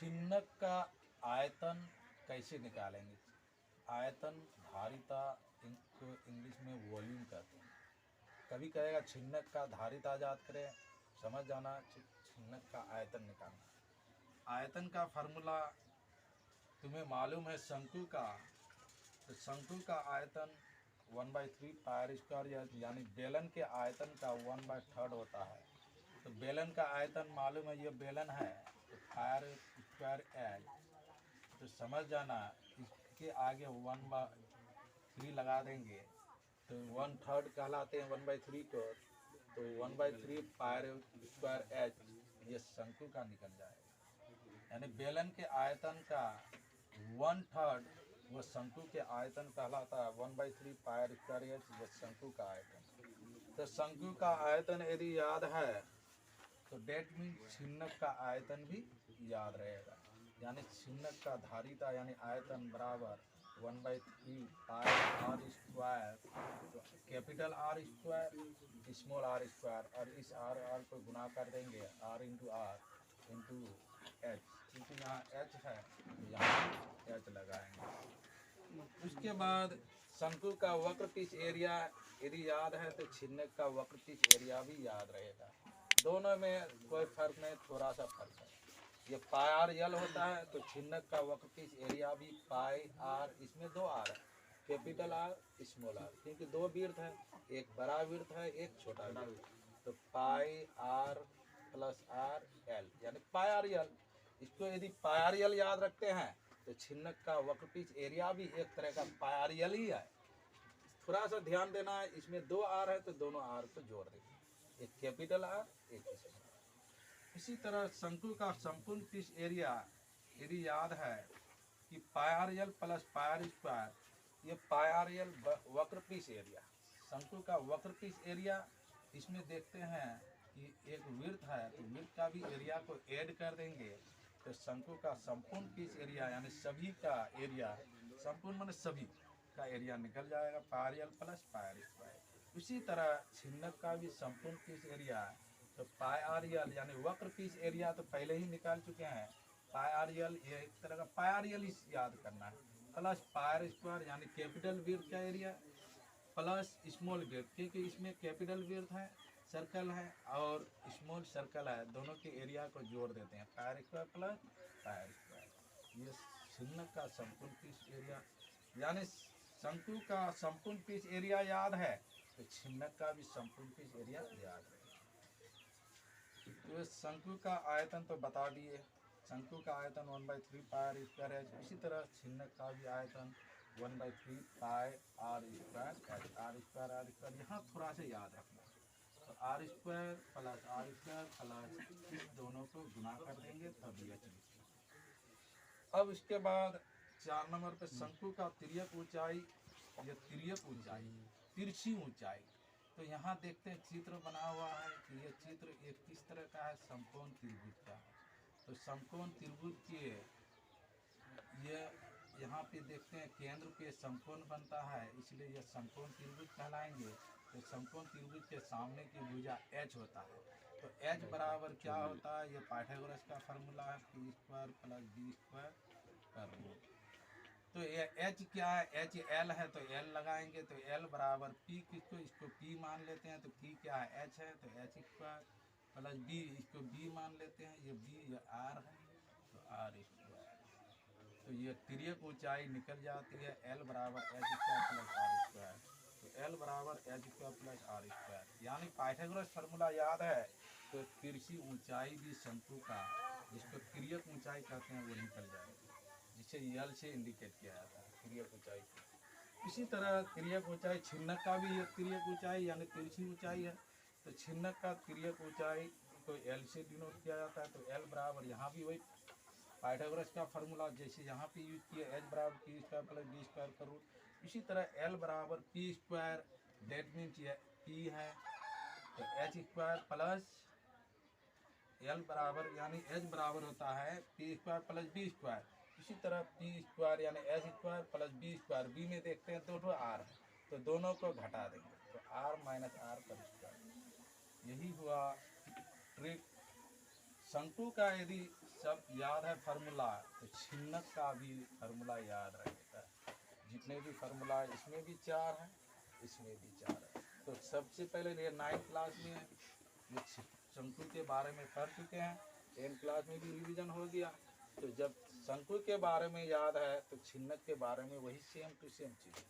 छिन्नक का आयतन कैसे निकालेंगे? आयतन धारिता को इंग्लिश में वॉल्यूम कहते हैं। कभी कहेगा छिन्नक का धारिता याद करें, समझ जाना छिन्नक का आयतन निकालना। आयतन का फार्मूला तुम्हें मालूम है शंकु का, तो शंकु का आयतन 1/3 पाई स्क्वायर यानी बेलन के आयतन का 1/3 होता है। तो बेलन का आयतन मालूम है, ये बेलन है तो पाई स्क्वायर एच, तो समझ जाना इसके आगे 1/3 लगा देंगे तो 1/3 कहलाते हैं 1/3 को, तो 1/3 पाई स्क्वायर एच ये शंकु का निकल जाएगा। यानी बेलन के आयतन का 1/3 वो शंकु के आयतन कहलाता है 1/3 पाई स्क्वायर एच, ये शंकु का आयतन। तो शंकु का आयतन यदि याद है तो डेट मीन छिन्नक का आयतन भी याद रहेगा। यानी छिन्नक का धारिता यानी आयतन बराबर 1/3 पाई आर स्क्वायर, तो capital R square small R square, और इस आर को गुना कर देंगे आर इंटू एच, क्योंकि यहाँ एच है तो यहाँ एच लगाएंगे। उसके बाद शंकु का वक्रपीस एरिया यदि याद है तो छिन्नक का वक्रपीस एरिया भी याद रहेगा। दोनों में कोई फर्क नहीं, थोड़ा सा फर्क है। ये पाई आर यल होता है तो छिन्नक का वक्रपीस एरिया भी पाई आर, इसमें दो आर है, कैपिटल आर स्मॉल आर, क्योंकि दो वृत्त है, एक बड़ा वृत्त है एक छोटा वृत्त, तो पाई आर प्लस आर एल यानी पाई आर यल। इसको यदि पाई आर यल याद रखते हैं तो छिन्नक का वक्रपीस एरिया भी एक तरह का पाई आर यल ही है। थोड़ा सा ध्यान देना है, इसमें दो आर है तो दोनों आर को जोड़ देंगे, एक कैपिटल आर एक स्मॉल आर। इसी तरह शंकु का संपूर्ण पीस एरिया यदि याद है कि pi r l plus pi are square, ये पाई आर यल वक्र पीस एरिया, शंकु का वक्र पीस एरिया। इसमें देखते हैं कि एक वृत्त है तो वृत्त का भी एरिया को ऐड कर देंगे तो शंकु का संपूर्ण पीस एरिया यानी सभी का एरिया, संपूर्ण माने सभी का एरिया निकल जाएगा, pi r l plus pi are square. उसी तरह छिन्नक का भी संपूर्ण पीस एरिया, तो पाई आर यल यानी वक्र पीस एरिया तो पहले ही निकाल चुके हैं, पाई आर यल ये एक तरह का पाई आर यल याद करना है, प्लस पाई आर स्क्वायर यानी कैपिटल वृत्त का एरिया प्लस स्मॉल वृत्त, क्योंकि इसमें कैपिटल वृत्त है सर्कल है और स्मॉल सर्कल है, दोनों के एरिया को जोड़ देते हैं, pi are square plus pi are square. ये छिन्नक का संपूर्ण पीस एरिया। यानी शंकु का संपूर्ण पीस एरिया याद है तो छिन्नक का भी संपूर्ण पीस एरिया याद है। तो शंकु का आयतन तो बता दिए, शंकु का आयतन 1/3 पाई आर स्क्वायर है। इसी तरह छिन्नक का भी आयतन 1/3 पाई आर स्क्वायर। यहाँ थोड़ा सा याद रखना, तो आर स्क्वायर प्लस इस दोनों को गुना कर देंगे तब ये चीज। अब इसके बाद 4 नंबर पे शंकु का तिर्यक ऊंचाई, ये तिर्यक ऊंचाई तिरछी ऊंचाई। तो यहाँ देखते हैं चित्र बना हुआ है कि ये चित्र एक किस तरह का है, समकोण त्रिभुज का है। तो समकोण त्रिभुज के ये यहाँ पे देखते हैं केंद्र पे समकोण बनता है, इसलिए ये समकोण त्रिभुज कहलाएंगे। तो समकोण त्रिभुज के सामने की भुजा एच होता है, तो एच बराबर क्या होता है, ये पाइथागोरस का फार्मूला है, P square plus B square पर रूट। तो ये एच क्या है, एच एल है तो एल लगाएंगे, तो एल बराबर पी, किसको इसको पी मान लेते हैं, तो पी क्या है एच है तो एच स्क्वायर प्लस बी, इसको बी मान लेते हैं, ये बी ये आर है तो आर स्क्वायर। तो ये तिर्यक ऊंचाई निकल जाती है एल बराबर H square plus R square, तो एल बराबर H square plus R square. यानी पाइथागोरस फार्मूला याद है तो तिरछी ऊंचाई भी शंकु का, जिसको तिर्यक ऊंचाई कहते हैं, वो निकल जाएगी, जिसे यल से इंडिकेट किया जाता है तिर्यक ऊंचाई को। इसी तरह तिर्यक ऊंचाई छिन्नक का भी एक तिर्यक ऊंचाई यानी तिरछी ऊंचाई है, तो छिन्नक का तिर्यक ऊंचाई को एल से डिनोट किया जाता है, तो एल बराबर यहाँ भी वही पाइथागोरस का फार्मूला जैसे यहाँ पे यूज किया, एच बराबर P square plus B square का रूट। इसी तरह एल बराबर पी स्क्वायर, डेट मीन्स ये पी है तो एच स्क्वायर प्लस एल बराबर यानी एच बराबर होता है P square plus B square. इसी तरह पी स्क्वायर यानी H square plus B square, B में देखते हैं दो आर है तो दोनों को घटा देंगे, तो आर माइनस आर पर स्क्वायर। यही हुआ ट्रिक शंकु का यदि सब याद है फार्मूला, तो छिन्नक का भी फार्मूला याद रहेगा। जितने भी फार्मूला इसमें भी 4 है, इसमें भी 4 है। तो सबसे पहले ये 9th क्लास में ये शंकु के बारे में पढ़ चुके हैं, 10th क्लास में भी रिवीजन हो गया। तो जब शंकु के बारे में याद है तो छिन्नक के बारे में वही सेम टू सेम चीज़।